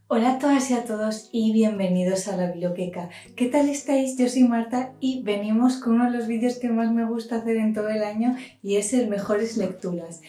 Hola a todas y a todos y bienvenidos a la biblioteca. ¿Qué tal estáis? Yo soy Marta y venimos con uno de los vídeos que más me gusta hacer en todo el año y es el Mejores Lecturas.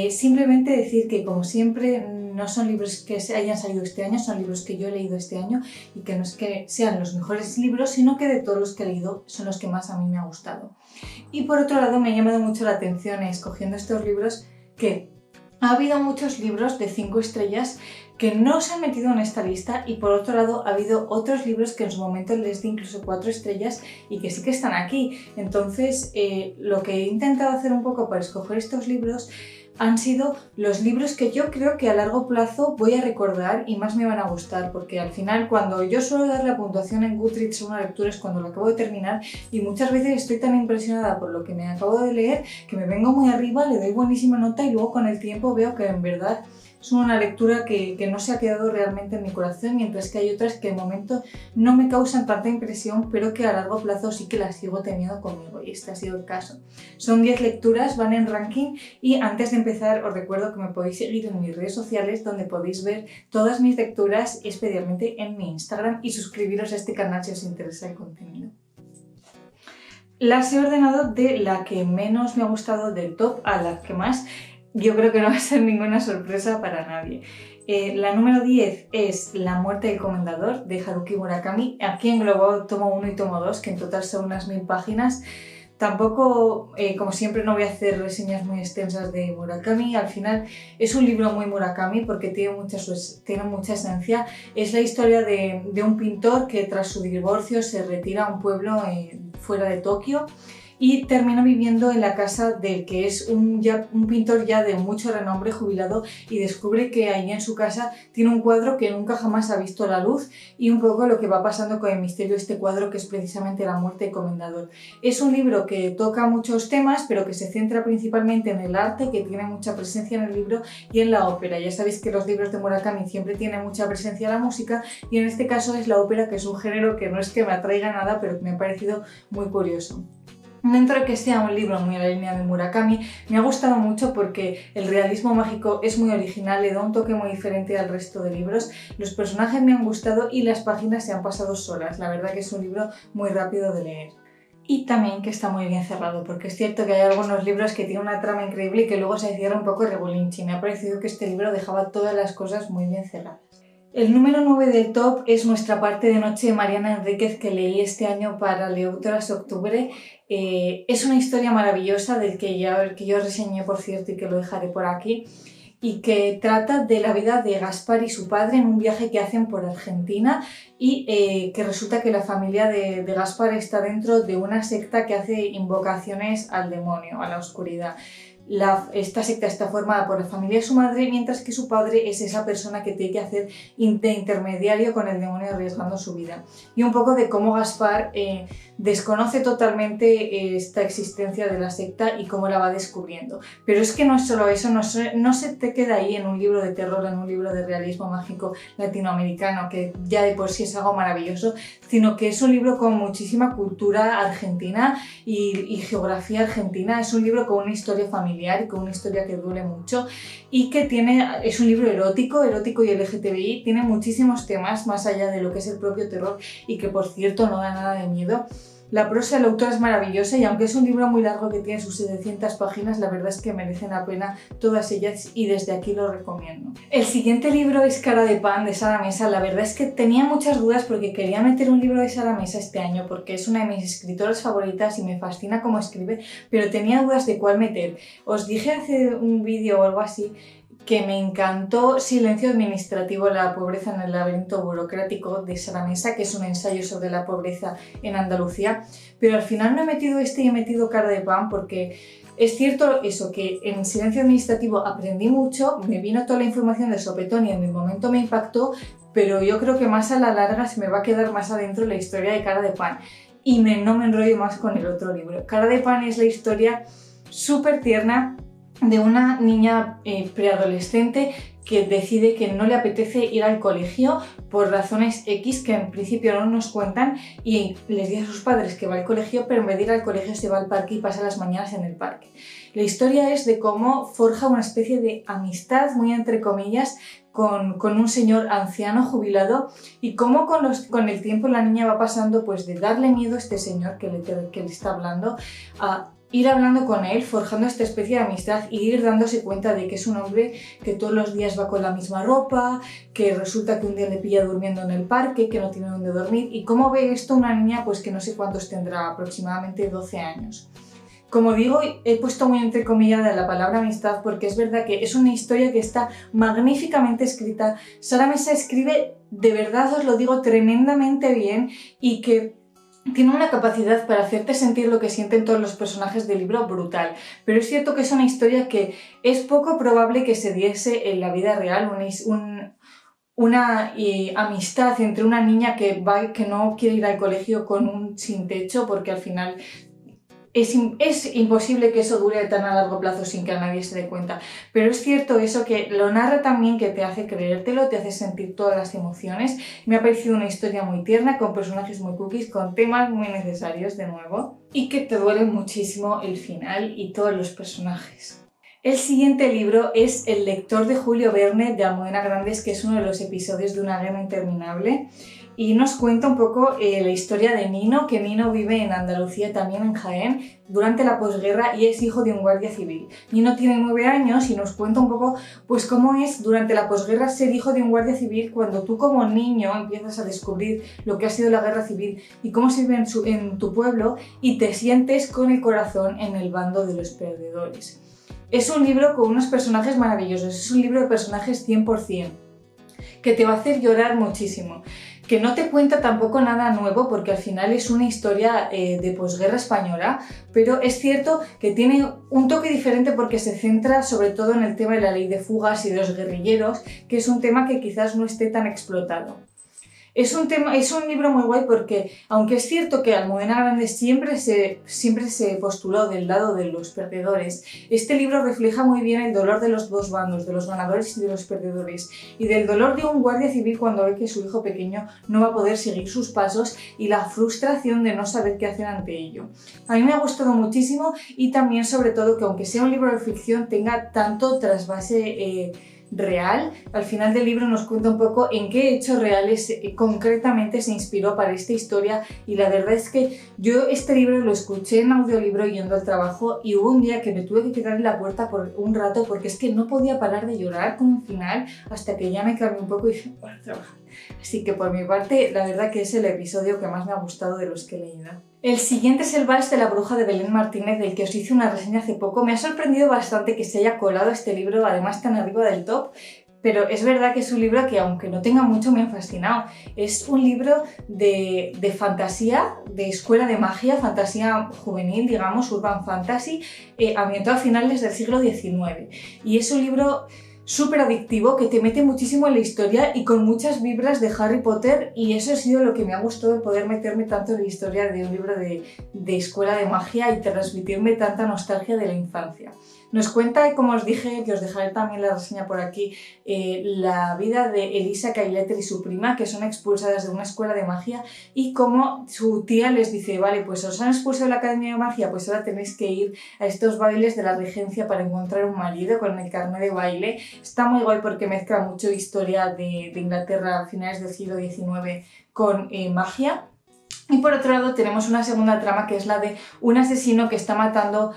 Simplemente decir que, como siempre, no son libros que hayan salido este año, son libros que yo he leído este año y que no es que sean los mejores libros, sino que de todos los que he leído son los que más a mí me han gustado. Y por otro lado, me ha llamado mucho la atención escogiendo estos libros que ha habido muchos libros de 5 estrellas que no se han metido en esta lista y por otro lado ha habido otros libros que en su momento les di incluso 4 estrellas y que sí que están aquí. Entonces lo que he intentado hacer un poco para escoger estos libros han sido los libros que yo creo que a largo plazo voy a recordar y más me van a gustar, porque al final cuando yo suelo dar la puntuación en Goodreads a una lectura es cuando lo acabo de terminar y muchas veces estoy tan impresionada por lo que me acabo de leer que me vengo muy arriba, le doy buenísima nota y luego con el tiempo veo que en verdad es una lectura que no se ha quedado realmente en mi corazón, mientras que hay otras que de momento no me causan tanta impresión, pero que a largo plazo sí que las sigo teniendo conmigo, y este ha sido el caso. Son 10 lecturas, van en ranking, y antes de empezar os recuerdo que me podéis seguir en mis redes sociales, donde podéis ver todas mis lecturas, especialmente en mi Instagram, y suscribiros a este canal si os interesa el contenido. Las he ordenado de la que menos me ha gustado del top a la que más. Yo creo que no va a ser ninguna sorpresa para nadie. La número 10 es La muerte del comendador, de Haruki Murakami. Aquí englobó tomo 1 y tomo 2, que en total son unas 1000 páginas. Tampoco, como siempre, no voy a hacer reseñas muy extensas de Murakami. Al final es un libro muy Murakami porque tiene mucha esencia. Es la historia de un pintor que tras su divorcio se retira a un pueblo fuera de Tokio y termina viviendo en la casa del que es un pintor ya de mucho renombre, jubilado, y descubre que ahí en su casa tiene un cuadro que nunca jamás ha visto la luz, y un poco lo que va pasando con el misterio de este cuadro, que es precisamente La muerte del comendador. Es un libro que toca muchos temas, pero que se centra principalmente en el arte, que tiene mucha presencia en el libro, y en la ópera. Ya sabéis que los libros de Murakami siempre tienen mucha presencia la música, y en este caso es la ópera, que es un género que no es que me atraiga nada, pero que me ha parecido muy curioso. Dentro de que sea un libro muy a la línea de Murakami, me ha gustado mucho porque el realismo mágico es muy original, le da un toque muy diferente al resto de libros, los personajes me han gustado y las páginas se han pasado solas. La verdad que es un libro muy rápido de leer. Y también que está muy bien cerrado, porque es cierto que hay algunos libros que tienen una trama increíble y que luego se cierra un poco regulinchi. Me ha parecido que este libro dejaba todas las cosas muy bien cerradas. El número 9 del top es Nuestra parte de noche, de Mariana Enríquez, que leí este año para Lectoras Octubre. Es una historia maravillosa que yo reseñé, por cierto, y que lo dejaré por aquí, y que trata de la vida de Gaspar y su padre en un viaje que hacen por Argentina, y que resulta que la familia de Gaspar está dentro de una secta que hace invocaciones al demonio, a la oscuridad. Esta secta está formada por la familia de su madre, mientras que su padre es esa persona que tiene que hacer de intermediario con el demonio, arriesgando su vida. Y un poco de cómo Gaspar desconoce totalmente esta existencia de la secta y cómo la va descubriendo. Pero es que no es solo eso, no se te queda ahí en un libro de terror, en un libro de realismo mágico latinoamericano, que ya de por sí es algo maravilloso, sino que es un libro con muchísima cultura argentina y geografía argentina. Es un libro con una historia familiar y con una historia que duele mucho, y que es un libro erótico y LGTBI, tiene muchísimos temas más allá de lo que es el propio terror, y que por cierto no da nada de miedo. La prosa del autor es maravillosa, y aunque es un libro muy largo que tiene sus 700 páginas, la verdad es que merecen la pena todas ellas, y desde aquí lo recomiendo. El siguiente libro es Cara de pan, de Sara Mesa. La verdad es que tenía muchas dudas porque quería meter un libro de Sara Mesa este año porque es una de mis escritoras favoritas y me fascina cómo escribe, pero tenía dudas de cuál meter. Os dije hace un vídeo o algo así que me encantó Silencio administrativo, la pobreza en el laberinto burocrático, de Sara Mesa, que es un ensayo sobre la pobreza en Andalucía, pero al final no he metido este y he metido Cara de pan porque es cierto eso, que en Silencio administrativo aprendí mucho, me vino toda la información de sopetón y en el momento me impactó, pero yo creo que más a la larga se me va a quedar más adentro la historia de Cara de pan, y no me enrollo más con el otro libro. Cara de pan es la historia súper tierna de una niña preadolescente que decide que no le apetece ir al colegio por razones X que en principio no nos cuentan, y les dice a sus padres que va al colegio, pero en vez de ir al colegio se va al parque y pasa las mañanas en el parque. La historia es de cómo forja una especie de amistad, muy entre comillas, con un señor anciano jubilado, y cómo con el tiempo la niña va pasando pues de darle miedo a este señor que le está hablando a ir hablando con él, forjando esta especie de amistad y ir dándose cuenta de que es un hombre que todos los días va con la misma ropa, que resulta que un día le pilla durmiendo en el parque, que no tiene dónde dormir, y cómo ve esto una niña pues que no sé cuántos tendrá, aproximadamente 12 años. Como digo, he puesto muy entrecomillada la palabra amistad porque es verdad que es una historia que está magníficamente escrita. Sara Mesa escribe, de verdad os lo digo, tremendamente bien, y que tiene una capacidad para hacerte sentir lo que sienten todos los personajes del libro brutal. Pero es cierto que es una historia que es poco probable que se diese en la vida real, una amistad entre una niña que no quiere ir al colegio con un sin techo, porque al final es imposible que eso dure tan a largo plazo sin que a nadie se dé cuenta. Pero es cierto eso, que lo narra también, que te hace creértelo, te hace sentir todas las emociones. Me ha parecido una historia muy tierna, con personajes muy cookies, con temas muy necesarios de nuevo, y que te duele muchísimo el final y todos los personajes. El siguiente libro es El lector de Julio Verne, de Almudena Grandes, que es uno de los episodios de Una guerra interminable, y nos cuenta un poco la historia de Nino, que Nino vive en Andalucía, también en Jaén, durante la posguerra, y es hijo de un guardia civil. Nino tiene 9 años y nos cuenta un poco pues cómo es durante la posguerra ser hijo de un guardia civil, cuando tú como niño empiezas a descubrir lo que ha sido la guerra civil y cómo se vive en tu pueblo, y te sientes con el corazón en el bando de los perdedores. Es un libro con unos personajes maravillosos, es un libro de personajes 100%, que te va a hacer llorar muchísimo, que no te cuenta tampoco nada nuevo porque al final es una historia de posguerra española, pero es cierto que tiene un toque diferente porque se centra sobre todo en el tema de la ley de fugas y de los guerrilleros, que es un tema que quizás no esté tan explotado. Es un libro muy guay porque, aunque es cierto que Almudena Grandes siempre se postuló del lado de los perdedores, este libro refleja muy bien el dolor de los dos bandos, de los ganadores y de los perdedores, y del dolor de un guardia civil cuando ve que su hijo pequeño no va a poder seguir sus pasos, y la frustración de no saber qué hacer ante ello. A mí me ha gustado muchísimo, y también sobre todo que, aunque sea un libro de ficción, tenga tanto trasvase real. Al final del libro nos cuenta un poco en qué hechos reales concretamente se inspiró para esta historia, y la verdad es que yo este libro lo escuché en audiolibro yendo al trabajo, y hubo un día que me tuve que quedar en la puerta por un rato porque es que no podía parar de llorar con un final, hasta que ya me calmé un poco y dije, para trabajar. Así que por mi parte, la verdad que es el episodio que más me ha gustado de los que he leído. El siguiente es El vals de la bruja, de Belén Martínez, del que os hice una reseña hace poco. Me ha sorprendido bastante que se haya colado este libro, además tan arriba del top, pero es verdad que es un libro que, aunque no tenga mucho, me ha fascinado. Es un libro de fantasía, de escuela de magia, fantasía juvenil, digamos, urban fantasy, ambientado a finales del siglo XIX. Y es un libro súper adictivo, que te mete muchísimo en la historia y con muchas vibras de Harry Potter, y eso ha sido lo que me ha gustado, de poder meterme tanto en la historia de un libro de escuela de magia y transmitirme tanta nostalgia de la infancia. Nos cuenta, como os dije, que os dejaré también la reseña por aquí, la vida de Elisa Cailetter y su prima, que son expulsadas de una escuela de magia, y cómo su tía les dice, vale, pues os han expulsado de la academia de magia, pues ahora tenéis que ir a estos bailes de la regencia para encontrar un marido con el carnet de baile. Está muy guay porque mezcla mucho historia de Inglaterra a finales del siglo XIX con magia. Y por otro lado tenemos una segunda trama, que es la de un asesino que está matando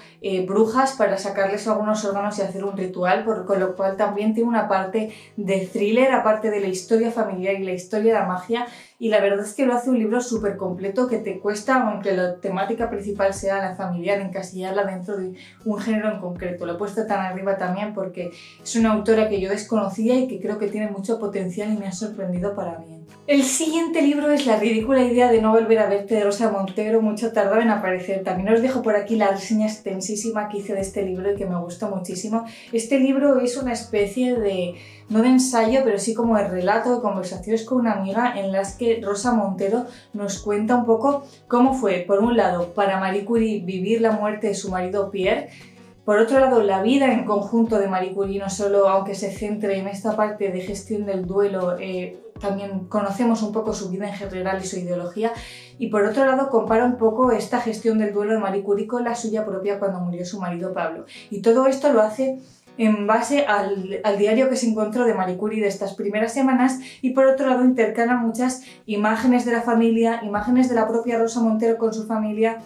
brujas para sacarles algunos órganos y hacer un ritual, con lo cual también tiene una parte de thriller, aparte de la historia familiar y la historia de la magia, y la verdad es que lo hace un libro súper completo, que te cuesta, aunque la temática principal sea la familiar, encasillarla dentro de un género en concreto. Lo he puesto tan arriba también porque es una autora que yo desconocía y que creo que tiene mucho potencial y me ha sorprendido para bien. El siguiente libro es La ridícula idea de no volver a verte, de Rosa Montero. Mucho tardaba en aparecer. También os dejo por aquí la reseña extensísima que hice de este libro y que me gustó muchísimo. Este libro es una especie de, no de ensayo, pero sí como de relato, de conversaciones con una amiga, en las que Rosa Montero nos cuenta un poco cómo fue, por un lado, para Marie Curie vivir la muerte de su marido Pierre, Por otro lado, la vida en conjunto de Marie Curie, no solo aunque se centre en esta parte de gestión del duelo, también conocemos un poco su vida en general y su ideología. Y por otro lado, compara un poco esta gestión del duelo de Marie Curie con la suya propia cuando murió su marido Pablo. Y todo esto lo hace en base al diario que se encontró de Marie Curie de estas primeras semanas, y por otro lado intercala muchas imágenes de la familia, imágenes de la propia Rosa Montero con su familia,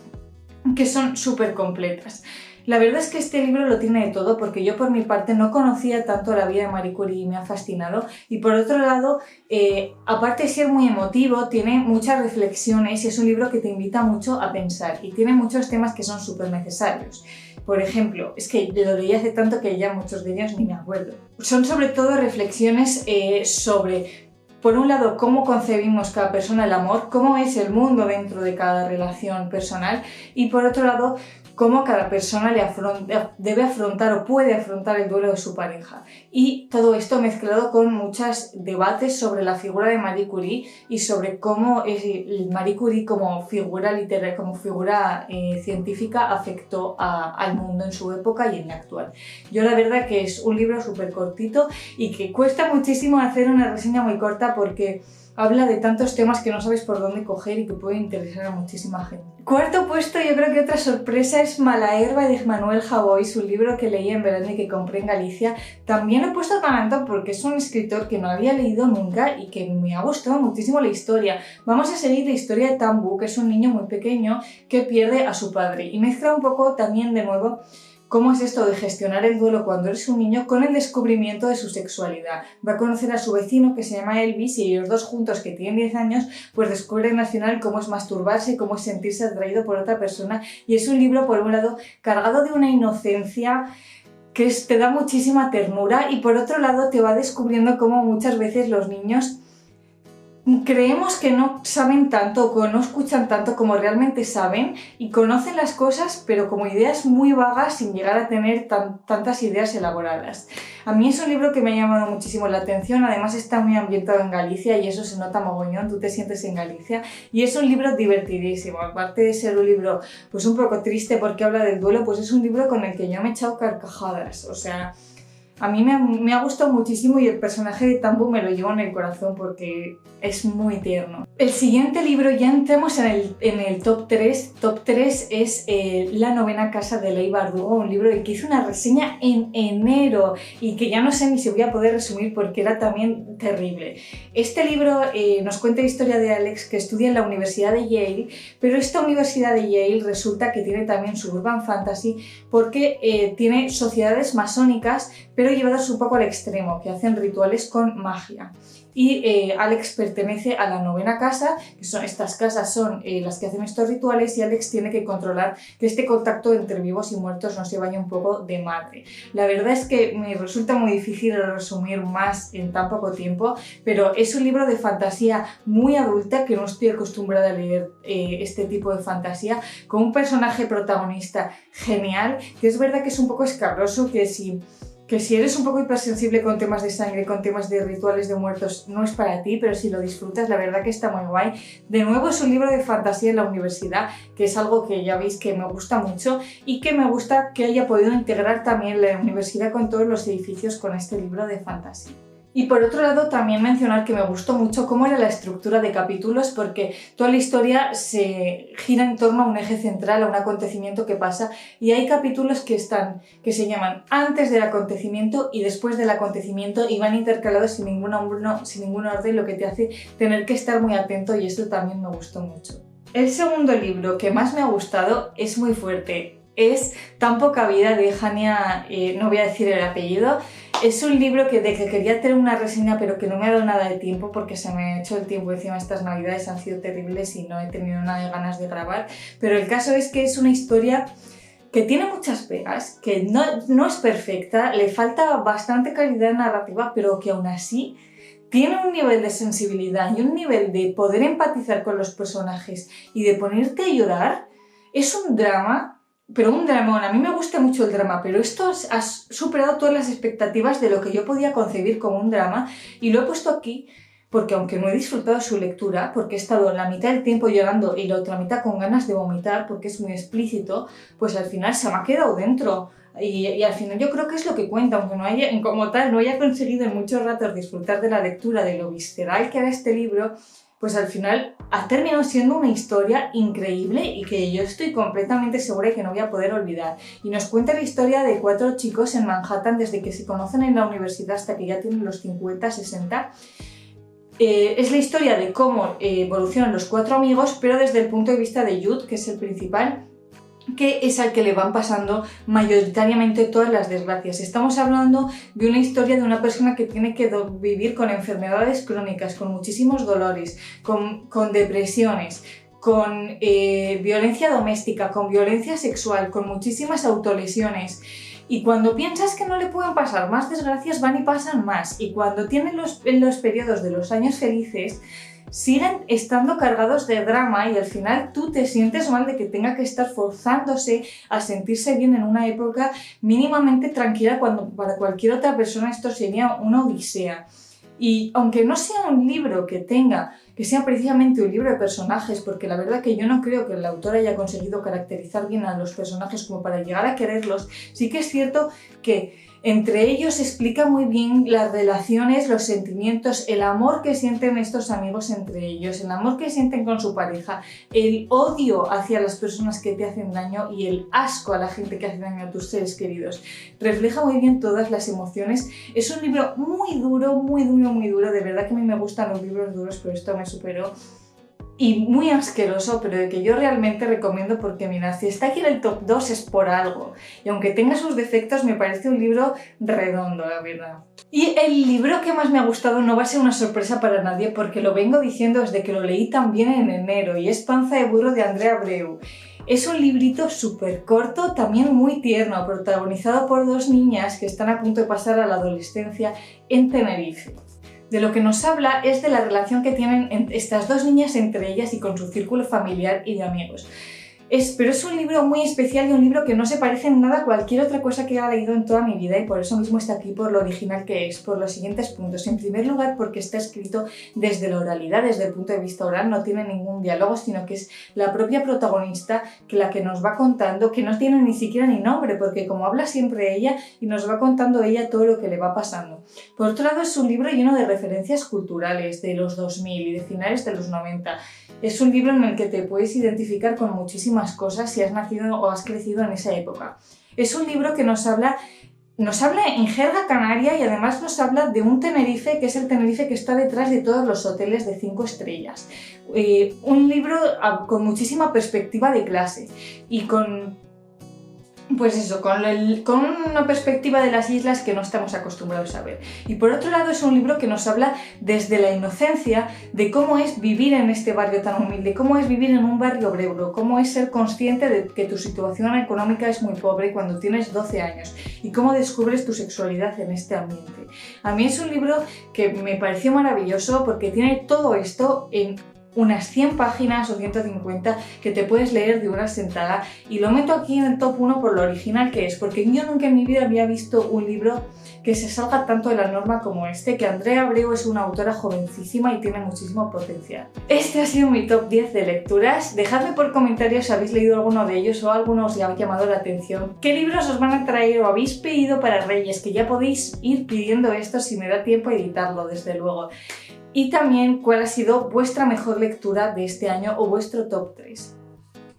que son súper completas. La verdad es que este libro lo tiene de todo, porque yo por mi parte no conocía tanto la vida de Marie Curie y me ha fascinado. Y por otro lado, aparte de ser muy emotivo, tiene muchas reflexiones y es un libro que te invita mucho a pensar y tiene muchos temas que son súper necesarios. Por ejemplo, es que lo leí hace tanto que ya muchos de ellos ni me acuerdo. Son sobre todo reflexiones sobre, por un lado, cómo concebimos cada persona el amor, cómo es el mundo dentro de cada relación personal, y por otro lado, cómo cada persona debe afrontar o puede afrontar el duelo de su pareja. Y todo esto mezclado con muchos debates sobre la figura de Marie Curie y sobre cómo Marie Curie como figura literaria, como figura científica afectó al mundo en su época y en la actual. Yo la verdad que es un libro súper cortito y que cuesta muchísimo hacer una reseña muy corta porque habla de tantos temas que no sabes por dónde coger y que puede interesar a muchísima gente. Cuarto puesto, yo creo que otra sorpresa es Mala herba de Manuel Javois, un libro que leí en verano y que compré en Galicia. También lo he puesto tan alto porque es un escritor que no había leído nunca y que me ha gustado muchísimo la historia. Vamos a seguir la historia de Tambu, que es un niño muy pequeño que pierde a su padre, y mezcla un poco también de nuevo cómo es esto de gestionar el duelo cuando eres un niño con el descubrimiento de su sexualidad. Va a conocer a su vecino que se llama Elvis y ellos dos juntos, que tienen 10 años, pues descubren al final cómo es masturbarse, cómo es sentirse atraído por otra persona. Y es un libro, por un lado, cargado de una inocencia que te da muchísima ternura, y por otro lado te va descubriendo cómo muchas veces los niños creemos que no saben tanto o que no escuchan tanto como realmente saben, y conocen las cosas pero como ideas muy vagas sin llegar a tener tantas ideas elaboradas. A mí es un libro que me ha llamado muchísimo la atención, además está muy ambientado en Galicia y eso se nota mogollón, tú te sientes en Galicia, y es un libro divertidísimo. Aparte de ser un libro pues un poco triste porque habla del duelo, pues es un libro con el que yo me he echado carcajadas, o sea, a mí me ha gustado muchísimo y el personaje de Tambu me lo llevo en el corazón porque es muy tierno. El siguiente libro, ya entramos en el top 3. Top 3 es La novena casa de Leigh Bardugo, un libro del que hice una reseña en enero y que ya no sé ni si voy a poder resumir porque era también terrible. Este libro nos cuenta la historia de Alex, que estudia en la Universidad de Yale, pero esta Universidad de Yale resulta que tiene también su urban fantasy porque tiene sociedades masónicas, pero llevadas un poco al extremo, que hacen rituales con magia. Y Alex pertenece a la novena casa, que estas casas son las que hacen estos rituales, y Alex tiene que controlar que este contacto entre vivos y muertos no se vaya un poco de madre. La verdad es que me resulta muy difícil resumir más en tan poco tiempo, pero es un libro de fantasía muy adulta, que no estoy acostumbrada a leer este tipo de fantasía, con un personaje protagonista genial, que es verdad que es un poco escabroso, que si eres un poco hipersensible con temas de sangre, con temas de rituales de muertos, no es para ti, pero si lo disfrutas, la verdad que está muy guay. De nuevo es un libro de fantasía en la universidad, que es algo que ya veis que me gusta mucho y que me gusta que haya podido integrar también la universidad con todos los edificios con este libro de fantasía. Y por otro lado también mencionar que me gustó mucho cómo era la estructura de capítulos, porque toda la historia se gira en torno a un eje central, a un acontecimiento que pasa, y hay capítulos que se llaman antes del acontecimiento y después del acontecimiento, y van intercalados sin ningún orden, lo que te hace tener que estar muy atento, y esto también me gustó mucho. El segundo libro que más me ha gustado es muy fuerte. Es Tan poca vida de Hania, no voy a decir el apellido. Es un libro de que quería tener una reseña, pero que no me ha dado nada de tiempo porque se me ha hecho el tiempo encima. Estas navidades han sido terribles y no he tenido nada de ganas de grabar. Pero el caso es que es una historia que tiene muchas pegas, que no es perfecta, le falta bastante calidad narrativa, pero que aún así tiene un nivel de sensibilidad y un nivel de poder empatizar con los personajes y de ponerte a llorar. Es un drama, pero un dramón. A mí me gusta mucho el drama, pero esto ha superado todas las expectativas de lo que yo podía concebir como un drama, y lo he puesto aquí porque, aunque no he disfrutado su lectura, porque he estado la mitad del tiempo llorando y la otra mitad con ganas de vomitar porque es muy explícito, pues al final se me ha quedado dentro. Y al final yo creo que es lo que cuenta, aunque no haya, como tal, no haya conseguido en muchos ratos disfrutar de la lectura, de lo visceral que era este libro, pues al final ha terminado siendo una historia increíble y que yo estoy completamente segura de que no voy a poder olvidar. Y nos cuenta la historia de 4 chicos en Manhattan desde que se conocen en la universidad hasta que ya tienen los 50, 60. Es la historia de cómo evolucionan los 4 amigos, pero desde el punto de vista de Jude, que es el principal, que es al que le van pasando mayoritariamente todas las desgracias. Estamos hablando de una historia de una persona que tiene que vivir con enfermedades crónicas, con muchísimos dolores, con depresiones, con violencia doméstica, con violencia sexual, con muchísimas autolesiones. Y cuando piensas que no le pueden pasar más desgracias, van y pasan más. Y cuando tienen los periodos de los años felices, siguen estando cargados de drama y al final tú te sientes mal de que tenga que estar forzándose a sentirse bien en una época mínimamente tranquila cuando para cualquier otra persona esto sería una odisea. Y aunque no sea un libro que sea precisamente un libro de personajes, porque la verdad que yo no creo que el autor haya conseguido caracterizar bien a los personajes como para llegar a quererlos, sí que es cierto que entre ellos explica muy bien las relaciones, los sentimientos, el amor que sienten estos amigos entre ellos, el amor que sienten con su pareja, el odio hacia las personas que te hacen daño y el asco a la gente que hace daño a tus seres queridos. Refleja muy bien todas las emociones. Es un libro muy duro, muy duro, muy duro. De verdad que a mí me gustan los libros duros, pero esto me superó. Y muy asqueroso, pero de que yo realmente recomiendo porque mira, si está aquí en el top 2 es por algo. Y aunque tenga sus defectos, me parece un libro redondo, la verdad. Y el libro que más me ha gustado no va a ser una sorpresa para nadie porque lo vengo diciendo desde que lo leí también en enero y es Panza de burro de Andrea Abreu. Es un librito súper corto, también muy tierno, protagonizado por 2 niñas que están a punto de pasar a la adolescencia en Tenerife. De lo que nos habla es de la relación que tienen estas 2 niñas entre ellas y con su círculo familiar y de amigos. Pero es un libro muy especial y un libro que no se parece en nada a cualquier otra cosa que haya leído en toda mi vida y por eso mismo está aquí, por lo original que es, por los siguientes puntos. En primer lugar, porque está escrito desde la oralidad, desde el punto de vista oral, no tiene ningún diálogo, sino que es la propia protagonista la que nos va contando, que no tiene ni siquiera ni nombre, porque como habla siempre ella y nos va contando ella todo lo que le va pasando. Por otro lado, es un libro lleno de referencias culturales de los 2000 y de finales de los 90. Es un libro en el que te puedes identificar con muchísimas cosas si has nacido o has crecido en esa época. Es un libro que nos habla en jerga canaria y además nos habla de un Tenerife que es el Tenerife que está detrás de todos los hoteles de 5 estrellas. Un libro con muchísima perspectiva de clase y con una perspectiva de las islas que no estamos acostumbrados a ver. Y por otro lado es un libro que nos habla desde la inocencia de cómo es vivir en este barrio tan humilde, cómo es vivir en un barrio obrero, cómo es ser consciente de que tu situación económica es muy pobre cuando tienes 12 años y cómo descubres tu sexualidad en este ambiente. A mí es un libro que me pareció maravilloso porque tiene todo esto en unas 100 páginas o 150 que te puedes leer de una sentada y lo meto aquí en el top 1 por lo original que es, porque yo nunca en mi vida había visto un libro que se salga tanto de la norma como este, que Andrea Abreu es una autora jovencísima y tiene muchísimo potencial. Este ha sido mi top 10 de lecturas. Dejadme por comentarios si habéis leído alguno de ellos o alguno os ha llamado la atención. ¿Qué libros os van a traer o habéis pedido para Reyes? Que ya podéis ir pidiendo esto si me da tiempo a editarlo, desde luego. Y también cuál ha sido vuestra mejor lectura de este año o vuestro top 3.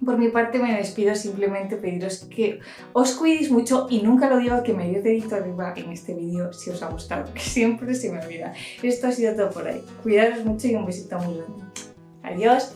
Por mi parte me despido, simplemente pediros que os cuidéis mucho y nunca lo digo, que me dio dedito arriba en este vídeo si os ha gustado, que siempre se me olvida. Esto ha sido todo por ahí. Cuidaros mucho y un besito muy grande. Adiós.